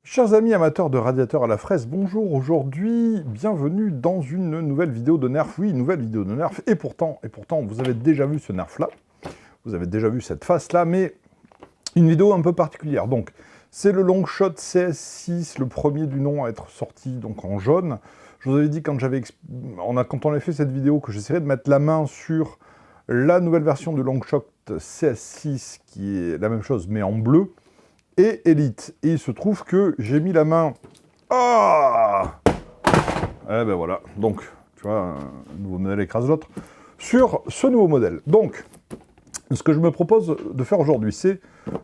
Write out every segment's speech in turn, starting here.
Chers amis amateurs de radiateurs à la fraise, bonjour, aujourd'hui, bienvenue dans une nouvelle vidéo de Nerf. Oui, une nouvelle vidéo de Nerf, et pourtant, vous avez déjà vu ce Nerf-là, vous avez déjà vu cette face-là, mais une vidéo un peu particulière. Donc, c'est le Longshot CS6, le premier du nom à être sorti donc en jaune. Je vous avais dit quand on avait fait cette vidéo que j'essaierais de mettre la main sur la nouvelle version de Longshot CS6, qui est la même chose, mais en bleu, et Elite. Et il se trouve que j'ai mis la main... Ah eh ben voilà, donc, tu vois, un nouveau modèle écrase l'autre, sur ce nouveau modèle. Donc, ce que je me propose de faire aujourd'hui, c'est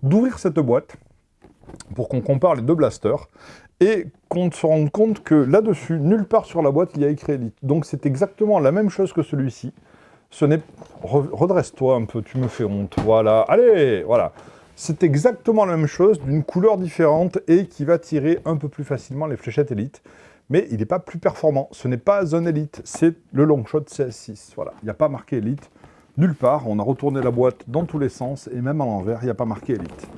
d'ouvrir cette boîte pour qu'on compare les deux blasters et qu'on se rende compte que là-dessus, nulle part sur la boîte, il y a écrit Elite. Donc c'est exactement la même chose que celui-ci. Ce n'est... Redresse-toi un peu, tu me fais honte. Voilà, allez, voilà. C'est exactement la même chose, d'une couleur différente et qui va tirer un peu plus facilement les fléchettes Elite. Mais il n'est pas plus performant. Ce n'est pas un Elite, c'est le Longshot CS6. Voilà, il n'y a pas marqué Elite. Nulle part, on a retourné la boîte dans tous les sens et même à l'envers, il n'y a pas marqué Elite.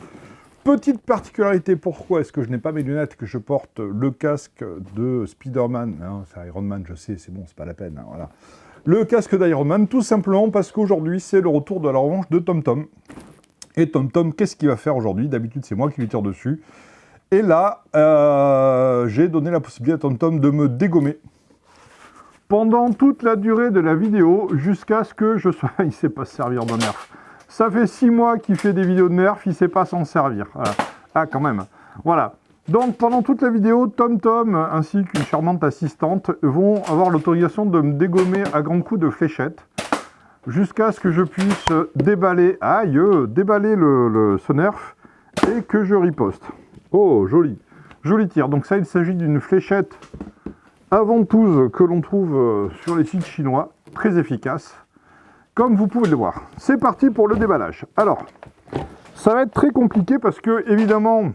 Petite particularité, pourquoi est-ce que je n'ai pas mes lunettes, que je porte le casque de Spider-Man, non, c'est Iron Man, je sais, c'est bon, c'est pas la peine, hein, voilà. Le casque d'Iron Man, tout simplement parce qu'aujourd'hui, c'est le retour de la revanche de TomTom. Et TomTom, qu'est-ce qu'il va faire aujourd'hui? D'habitude, c'est moi qui lui tire dessus. Et là, j'ai donné la possibilité à TomTom de me dégommer pendant toute la durée de la vidéo, jusqu'à ce que je sois... Il ne sait pas se servir de Nerf. Ça fait 6 mois qu'il fait des vidéos de Nerf, il ne sait pas s'en servir. Voilà. Ah, quand même. Voilà. Donc, pendant toute la vidéo, TomTom, ainsi qu'une charmante assistante, vont avoir l'autorisation de me dégommer à grands coups de fléchettes, jusqu'à ce que je puisse déballer, déballer ce Nerf, et que je riposte. Oh, joli. Joli tir. Donc ça, il s'agit d'une fléchette à ventouse que l'on trouve sur les sites chinois, très efficace, comme vous pouvez le voir. C'est parti pour le déballage. Alors, ça va être très compliqué parce que, évidemment,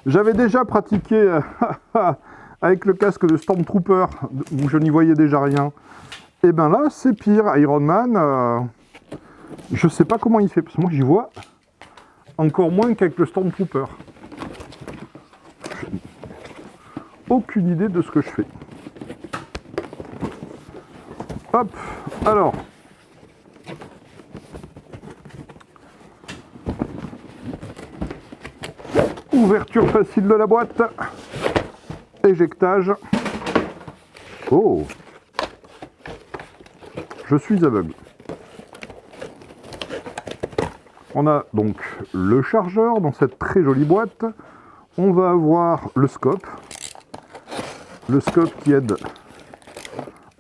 j'avais déjà pratiqué avec le casque de Stormtrooper, où je n'y voyais déjà rien. Et bien là, c'est pire. Iron Man, je sais pas comment il fait, parce que moi j'y vois encore moins qu'avec le Stormtrooper. Aucune idée de ce que je fais. Hop, alors. Ouverture facile de la boîte. Éjectage. Oh. Je suis aveugle. On a donc le chargeur dans cette très jolie boîte. On va avoir le scope. Le scope qui aide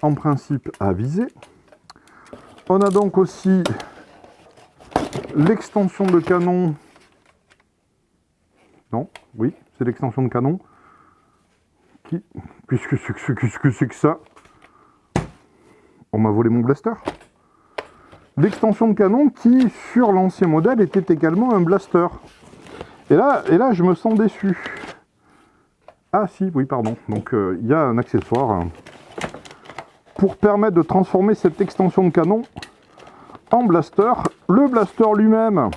en principe à viser. On a donc aussi l'extension de canon. Non, oui, c'est l'extension de canon. Qu'est-ce que c'est que ça? On m'a volé mon blaster. L'extension de canon qui, sur l'ancien modèle, était également un blaster. Et là, je me sens déçu. Ah si, oui, pardon. Donc, il y a un accessoire pour permettre de transformer cette extension de canon en blaster. Le blaster lui-même...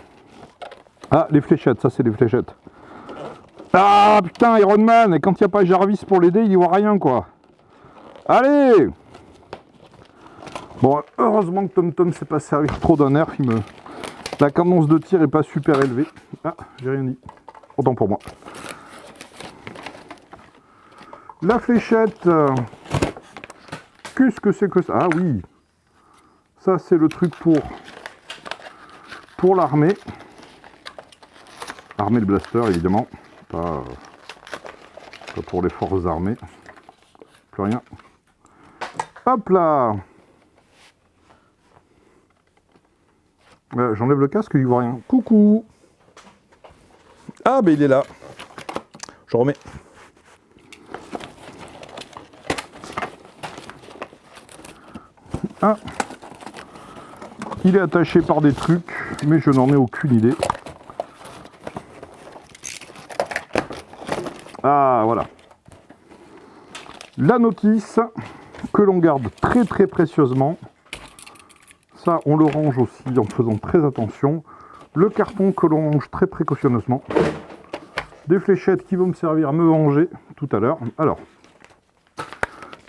Ah, les fléchettes, ça c'est les fléchettes. Ah, putain, Iron Man. Et quand il n'y a pas Jarvis pour l'aider, il y voit rien, quoi. Allez! Bon, heureusement que TomTom ne sait pas servir trop d'un Nerf, la cadence de tir n'est pas super élevée. Ah, j'ai rien dit. Autant pour moi. La fléchette, qu'est-ce que c'est que ça? Ah oui, ça c'est le truc pour l'armée. Armer le blaster, évidemment. Pas pour les forces armées. Plus rien. Hop là! J'enlève le casque, il voit rien. Coucou! Ah, ben il est là. Je remets. Ah. Il est attaché par des trucs, mais je n'en ai aucune idée. Ah, voilà. La notice que l'on garde très très précieusement. Ça, on le range aussi en faisant très attention. Le carton que l'on range très précautionneusement. des fléchettes qui vont me servir à me venger tout à l'heure. Alors,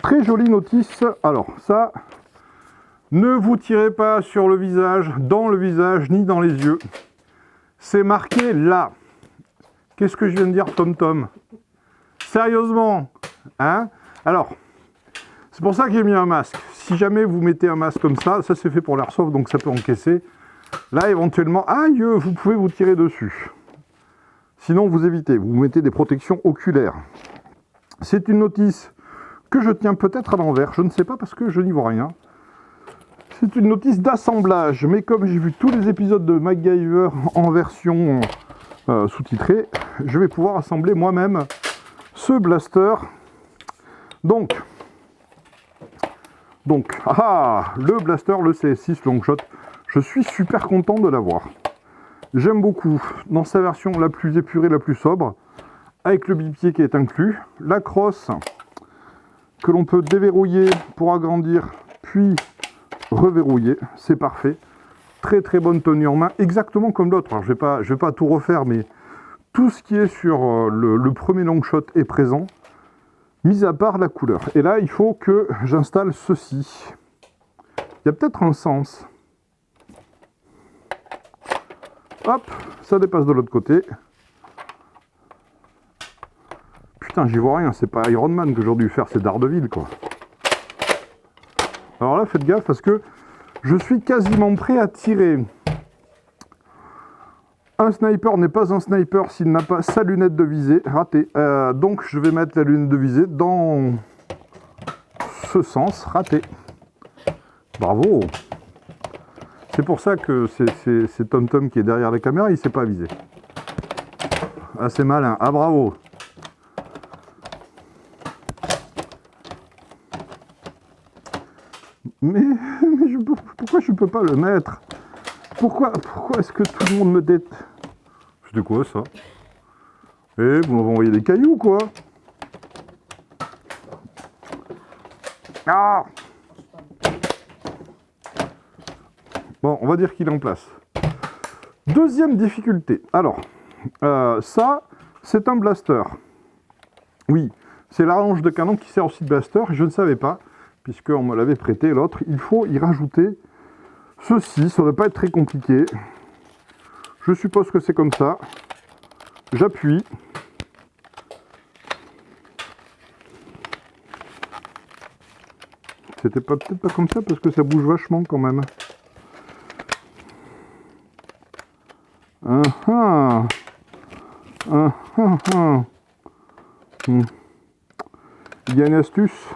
très jolie notice. Alors, ça, ne vous tirez pas sur le visage, dans le visage, ni dans les yeux. C'est marqué là. Qu'est-ce que je viens de dire, Tom Tom? Sérieusement, hein? Alors, c'est pour ça que j'ai mis un masque. Si jamais vous mettez un masque comme ça c'est fait pour l'airsoft, donc ça peut encaisser. Là, éventuellement, aïe, vous pouvez vous tirer dessus. Sinon, vous évitez. Vous mettez des protections oculaires. C'est une notice que je tiens peut-être à l'envers. Je ne sais pas parce que je n'y vois rien. C'est une notice d'assemblage. Mais comme j'ai vu tous les épisodes de MacGyver en version sous-titrée, je vais pouvoir assembler moi-même ce blaster. Donc, le blaster, le CS6 Longshot, je suis super content de l'avoir. J'aime beaucoup, dans sa version la plus épurée, la plus sobre, avec le bipied qui est inclus, la crosse que l'on peut déverrouiller pour agrandir, puis reverrouiller, c'est parfait. Très très bonne tenue en main, exactement comme l'autre. Alors je vais pas tout refaire, mais tout ce qui est sur le premier Longshot est présent. Mis à part la couleur. Et là, il faut que j'installe ceci. Il y a peut-être un sens. Hop, ça dépasse de l'autre côté. Putain, j'y vois rien. C'est pas Iron Man que j'aurais dû faire, c'est Daredevil, quoi. Alors là, faites gaffe parce que je suis quasiment prêt à tirer. Un sniper n'est pas un sniper s'il n'a pas sa lunette de visée. Raté. Donc je vais mettre la lunette de visée dans ce sens. Raté. Bravo. C'est pour ça que c'est Tom Tom qui est derrière la caméra, il ne s'est pas visé. Ah, c'est malin. Ah, bravo. Mais pourquoi je ne peux pas le mettre? Pourquoi est-ce que tout le monde me dette? C'était quoi ça? Eh, vous m'avez envoyé des cailloux, quoi. Ah! Bon, on va dire qu'il est en place. Deuxième difficulté. Alors, ça, c'est un blaster. Oui, c'est la rallonge de canon qui sert aussi de blaster. Je ne savais pas, puisqu'on me l'avait prêté, l'autre. Il faut y rajouter ceci. Ça ne va pas être très compliqué. Je suppose que c'est comme ça. J'appuie. C'était peut-être pas comme ça parce que ça bouge vachement quand même. Il y a une astuce.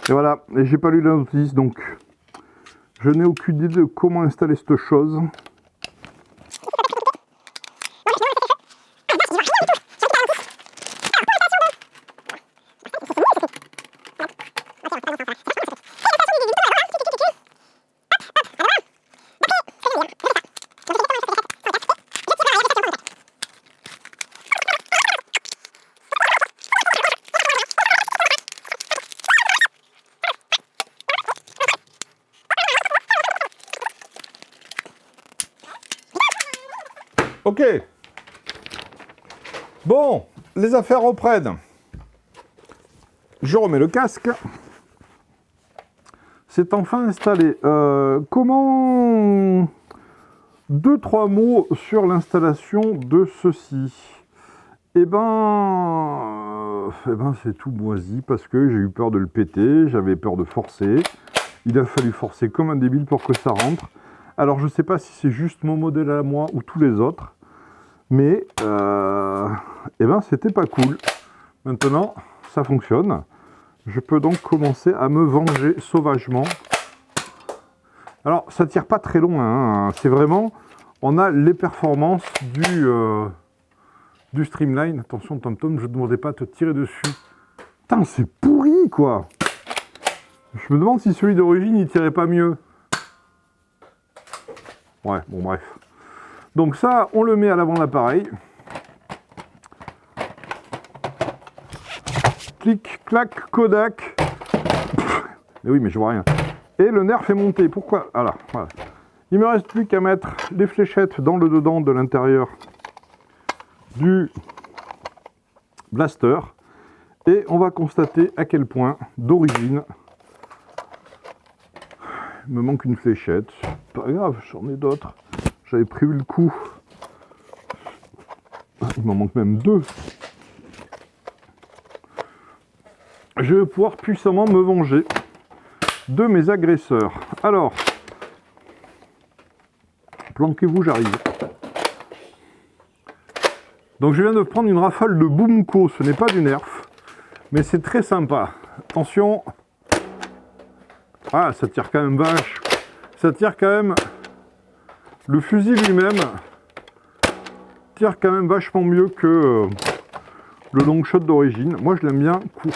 Et voilà, et j'ai pas lu la notice, donc je n'ai aucune idée de comment installer cette chose. Ok. Bon, les affaires reprennent. Je remets le casque. C'est enfin installé. Comment... 2-3 mots sur l'installation de ceci. Eh ben c'est tout moisi parce que j'ai eu peur de le péter, j'avais peur de forcer. Il a fallu forcer comme un débile pour que ça rentre. Alors je ne sais pas si c'est juste mon modèle à moi ou tous les autres, mais c'était pas cool. Maintenant, ça fonctionne. Je peux donc commencer à me venger sauvagement. Alors ça tire pas très loin, hein. C'est vraiment, on a les performances du Streamline. Attention Tom Tom, je ne demandais pas à te tirer dessus. Putain, c'est pourri quoi. Je me demande si celui d'origine il tirait pas mieux. Ouais, bon bref. Donc ça, on le met à l'avant de l'appareil. clic, clac, Kodak. Mais oui, mais je vois rien. Et le nerf est monté. Pourquoi? Voilà. Il me reste plus qu'à mettre les fléchettes dans le dedans de l'intérieur du blaster. Et on va constater à quel point, d'origine, il me manque une fléchette. Pas grave, j'en ai d'autres. J'avais prévu le coup. Il m'en manque même 2. Je vais pouvoir puissamment me venger de mes agresseurs. Alors, planquez-vous, j'arrive. Donc je viens de prendre une rafale de Boomco, ce n'est pas du nerf, mais c'est très sympa. Attention. Ah, ça tire quand même vache. Ça tire quand même... Le fusil lui-même tire quand même vachement mieux que le long shot d'origine. Moi, je l'aime bien court.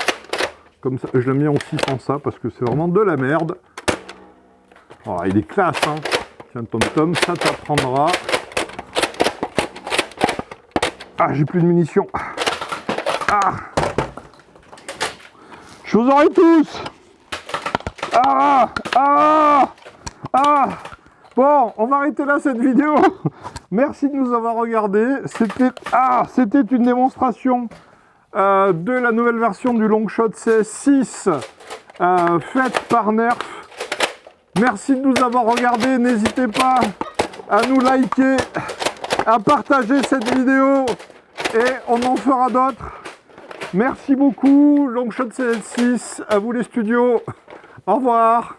Comme ça, je l'aime bien aussi sans ça, parce que c'est vraiment de la merde. Oh, il est classe, hein. Tiens, Tom, ça t'apprendra. Ah, j'ai plus de munitions. Ah, je vous aurai tous. Bon, on va arrêter là cette vidéo. Merci de nous avoir regardés. C'était une démonstration de la nouvelle version du Longshot CS6 faite par Nerf. Merci de nous avoir regardés. N'hésitez pas à nous liker, à partager cette vidéo et on en fera d'autres. Merci beaucoup, Longshot CS6. À vous les studios. Au revoir.